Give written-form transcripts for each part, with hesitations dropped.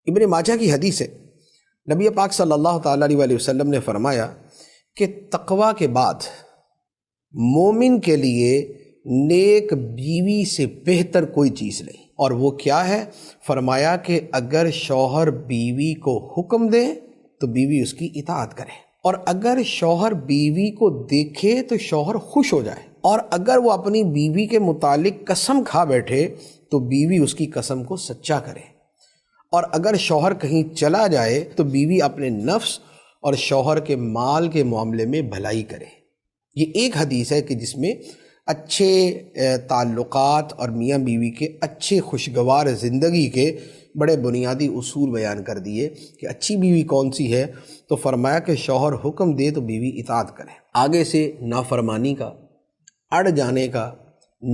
ابن ماجہ کی حدیث ہے، نبی پاک صلی اللہ تعالیٰ علیہ وسلم نے فرمایا کہ تقوی کے بعد مومن کے لیے نیک بیوی سے بہتر کوئی چیز نہیں۔ اور وہ کیا ہے؟ فرمایا کہ اگر شوہر بیوی کو حکم دے تو بیوی اس کی اطاعت کرے، اور اگر شوہر بیوی کو دیکھے تو شوہر خوش ہو جائے، اور اگر وہ اپنی بیوی کے متعلق قسم کھا بیٹھے تو بیوی اس کی قسم کو سچا کرے، اور اگر شوہر کہیں چلا جائے تو بیوی اپنے نفس اور شوہر کے مال کے معاملے میں بھلائی کرے۔ یہ ایک حدیث ہے کہ جس میں اچھے تعلقات اور میاں بیوی کے اچھے خوشگوار زندگی کے بڑے بنیادی اصول بیان کر دیے کہ اچھی بیوی کون سی ہے۔ تو فرمایا کہ شوہر حکم دے تو بیوی اطاعت کرے، آگے سے نافرمانی کا، اڑ جانے کا،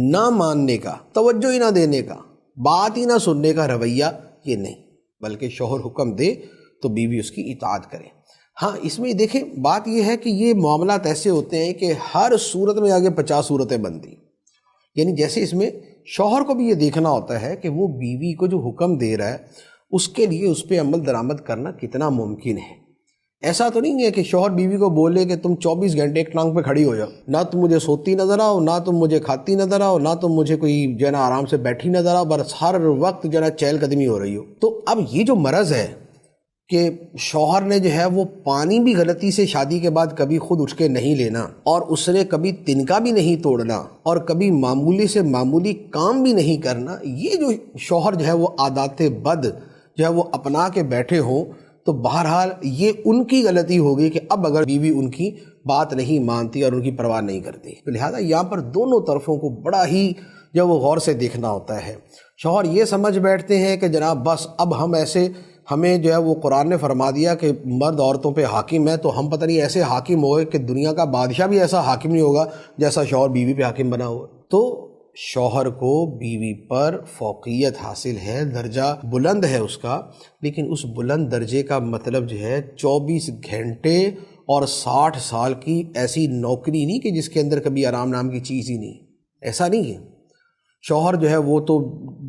نہ ماننے کا، توجہ ہی نہ دینے کا، بات ہی نہ سننے کا رویہ یہ نہیں، بلکہ شوہر حکم دے تو بیوی اس کی اطاعت کرے۔ ہاں اس میں دیکھیں بات یہ ہے کہ یہ معاملات ایسے ہوتے ہیں کہ ہر صورت میں آگے 50 صورتیں بنتی، یعنی جیسے اس میں شوہر کو بھی یہ دیکھنا ہوتا ہے کہ وہ بیوی کو جو حکم دے رہا ہے اس کے لیے اس پہ عمل درآمد کرنا کتنا ممکن ہے۔ ایسا تو نہیں ہے کہ شوہر بیوی کو بولے کہ تم 24 گھنٹے ایک ٹانگ پہ کھڑی ہو جاؤ، نہ تم مجھے سوتی نظر آؤ، نہ تم مجھے کھاتی نظر آؤ، نہ تم مجھے کوئی جو ہے نا آرام سے بیٹھی نظر آؤ، بس ہر وقت جو ہے نا چہل قدمی ہو رہی ہو۔ تو اب یہ جو مرض ہے کہ شوہر نے جو ہے وہ پانی بھی غلطی سے شادی کے بعد کبھی خود اٹھ کے نہیں لینا، اور اس نے کبھی تنکا بھی نہیں توڑنا، اور کبھی معمولی سے معمولی کام بھی نہیں کرنا، یہ جو شوہر جو ہے وہ عادات بد جو ہے وہ اپنا کے بیٹھے ہوں، تو بہرحال یہ ان کی غلطی ہوگی کہ اب اگر بیوی ان کی بات نہیں مانتی اور ان کی پرواہ نہیں کرتی، تو لہٰذا یہاں پر دونوں طرفوں کو بڑا ہی جو وہ غور سے دیکھنا ہوتا ہے۔ شوہر یہ سمجھ بیٹھتے ہیں کہ جناب بس اب ہم ایسے، ہمیں جو ہے وہ قرآن نے فرما دیا کہ مرد عورتوں پہ حاکم ہے، تو ہم پتہ نہیں ایسے حاکم ہوئے کہ دنیا کا بادشاہ بھی ایسا حاکم نہیں ہوگا جیسا شوہر بیوی پہ حاکم بنا ہوا۔ تو شوہر کو بیوی پر فوقیت حاصل ہے، درجہ بلند ہے اس کا، لیکن اس بلند درجے کا مطلب جو ہے 24 گھنٹے اور 60 سال کی ایسی نوکری نہیں کہ جس کے اندر کبھی آرام نام کی چیز ہی نہیں، ایسا نہیں ہے۔ شوہر جو ہے وہ تو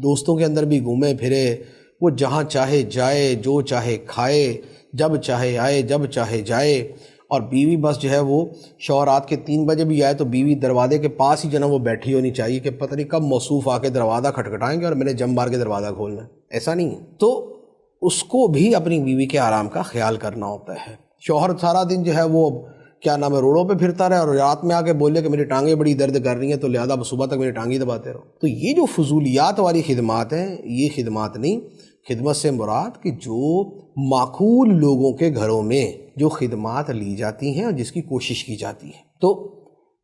دوستوں کے اندر بھی گھومے پھرے، وہ جہاں چاہے جائے، جو چاہے کھائے، جب چاہے آئے، جب چاہے جائے، اور بیوی بس جو ہے وہ شوہر رات کے 3 بجے بھی آئے تو بیوی دروازے کے پاس ہی جناب وہ بیٹھی ہونی چاہیے کہ پتہ نہیں کب موصوف آ کے دروازہ کھٹکھٹائیں گے اور میں نے جم مار کے دروازہ کھولنا ہے، ایسا نہیں ہے۔ تو اس کو بھی اپنی بیوی کے آرام کا خیال کرنا ہوتا ہے۔ شوہر سارا دن جو ہے وہ کیا نام ہے روڈوں پہ پھرتا رہے اور رات میں آ کے بولے کہ میری ٹانگیں بڑی درد کر رہی ہیں، تو لہٰذا صبح تک میری ٹانگیں دباتے رہو۔ تو یہ جو فضولیات والی خدمات ہیں یہ خدمات نہیں، خدمت سے مراد کہ جو معقول لوگوں کے گھروں میں جو خدمات لی جاتی ہیں اور جس کی کوشش کی جاتی ہے۔ تو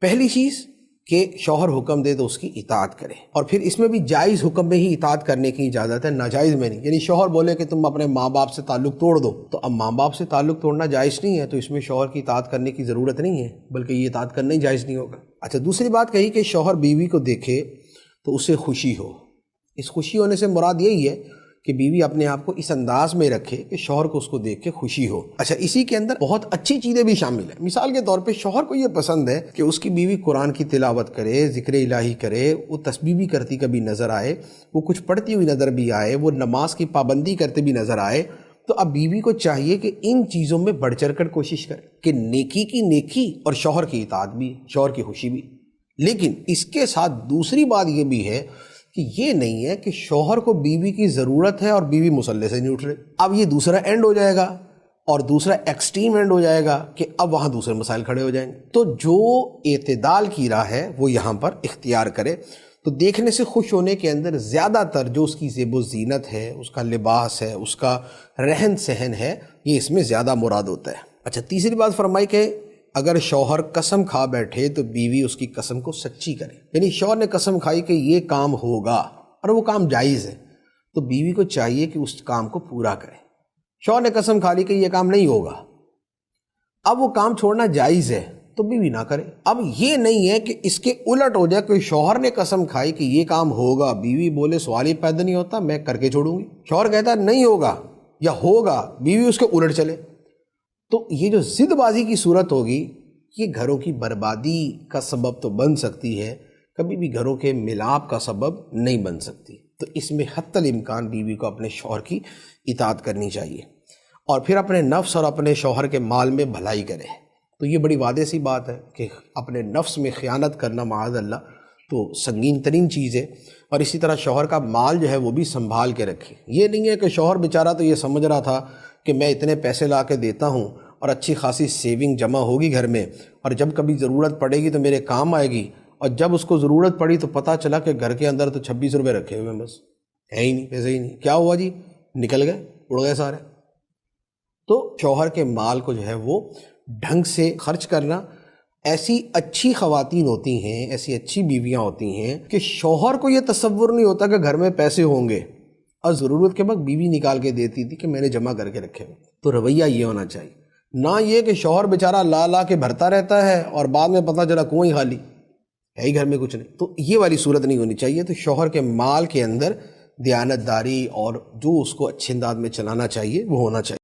پہلی چیز کہ شوہر حکم دے تو اس کی اطاعت کرے، اور پھر اس میں بھی جائز حکم میں ہی اطاعت کرنے کی اجازت ہے، ناجائز میں نہیں۔ یعنی شوہر بولے کہ تم اپنے ماں باپ سے تعلق توڑ دو، تو اب ماں باپ سے تعلق توڑنا جائز نہیں ہے، تو اس میں شوہر کی اطاعت کرنے کی ضرورت نہیں ہے، بلکہ یہ اطاعت کرنا ہی جائز نہیں ہوگا۔ اچھا، دوسری بات کہی کہ شوہر بیوی کو دیکھے تو اسے خوشی ہو۔ اس خوشی ہونے سے مراد یہی ہے کہ بیوی اپنے آپ کو اس انداز میں رکھے کہ شوہر کو اس کو دیکھ کے خوشی ہو۔ اچھا، اسی کے اندر بہت اچھی چیزیں بھی شامل ہیں۔ مثال کے طور پہ شوہر کو یہ پسند ہے کہ اس کی بیوی قرآن کی تلاوت کرے، ذکر الہی کرے، وہ تسبیح بھی کرتی کبھی نظر آئے، وہ کچھ پڑھتی ہوئی نظر بھی آئے، وہ نماز کی پابندی کرتے بھی نظر آئے۔ تو اب بیوی کو چاہیے کہ ان چیزوں میں بڑھ چڑھ کر کوشش کرے کہ نیکی کی نیکی اور شوہر کی اطاعت بھی، شوہر کی خوشی بھی۔ لیکن اس کے ساتھ دوسری بات یہ بھی ہے کہ یہ نہیں ہے کہ شوہر کو بیوی کی ضرورت ہے اور بیوی مصلے سے نہیں اٹھ رہی۔ اب یہ دوسرا اینڈ ہو جائے گا، اور دوسرا ایکسٹریم اینڈ ہو جائے گا کہ اب وہاں دوسرے مسائل کھڑے ہو جائیں گے۔ تو جو اعتدال کی راہ ہے وہ یہاں پر اختیار کرے۔ تو دیکھنے سے خوش ہونے کے اندر زیادہ تر جو اس کی زیب و زینت ہے، اس کا لباس ہے، اس کا رہن سہن ہے، یہ اس میں زیادہ مراد ہوتا ہے۔ اچھا، تیسری بات فرمائی کہ اگر شوہر قسم کھا بیٹھے تو بیوی اس کی قسم کو سچی کرے۔ یعنی شوہر نے قسم کھائی کہ یہ کام ہوگا اور وہ کام جائز ہے، تو بیوی کو چاہیے کہ اس کام کو پورا کرے۔ شوہر نے قسم کھا لی کہ یہ کام نہیں ہوگا، اب وہ کام چھوڑنا جائز ہے، تو بیوی نہ کرے۔ اب یہ نہیں ہے کہ اس کے الٹ ہو جائے، کوئی شوہر نے قسم کھائی کہ یہ کام ہوگا، بیوی بولے سوال ہی پیدا نہیں ہوتا، میں کر کے چھوڑوں گی۔ شوہر کہتا ہے نہیں ہوگا یا ہوگا، بیوی اس کے الٹ چلے، تو یہ جو ضد بازی کی صورت ہوگی یہ گھروں کی بربادی کا سبب تو بن سکتی ہے، کبھی بھی گھروں کے ملاپ کا سبب نہیں بن سکتی۔ تو اس میں حتی الامکان بیوی کو اپنے شوہر کی اطاعت کرنی چاہیے، اور پھر اپنے نفس اور اپنے شوہر کے مال میں بھلائی کرے۔ تو یہ بڑی واضح سی بات ہے کہ اپنے نفس میں خیانت کرنا معاذ اللہ تو سنگین ترین چیز ہے، اور اسی طرح شوہر کا مال جو ہے وہ بھی سنبھال کے رکھے۔ یہ نہیں ہے کہ شوہر بیچارہ تو یہ سمجھ رہا تھا کہ میں اتنے پیسے لا کے دیتا ہوں اور اچھی خاصی سیونگ جمع ہوگی گھر میں، اور جب کبھی ضرورت پڑے گی تو میرے کام آئے گی، اور جب اس کو ضرورت پڑی تو پتہ چلا کہ گھر کے اندر تو 26 روپے رکھے ہوئے ہیں، بس ہے ہی نہیں، پیسے ہی نہیں۔ کیا ہوا جی؟ نکل گئے، اڑ گئے سارے۔ تو شوہر کے مال کو جو ہے وہ ڈھنگ سے خرچ کرنا۔ ایسی اچھی خواتین ہوتی ہیں، ایسی اچھی بیویاں ہوتی ہیں کہ شوہر کو یہ تصور نہیں ہوتا کہ گھر میں پیسے ہوں گے، اور ضرورت کے وقت بیوی نکال کے دیتی تھی کہ میں نے جمع کر کے رکھے ہوئے۔ تو رویہ یہ ہونا چاہیے، نہ یہ کہ شوہر بیچارہ لا لا کے بھرتا رہتا ہے اور بعد میں پتہ چلا کنویں خالی ہے ہی گھر میں کچھ نہیں۔ تو یہ والی صورت نہیں ہونی چاہیے۔ تو شوہر کے مال کے اندر دیانت داری اور جو اس کو اچھے انداز میں چلانا چاہیے وہ ہونا چاہیے۔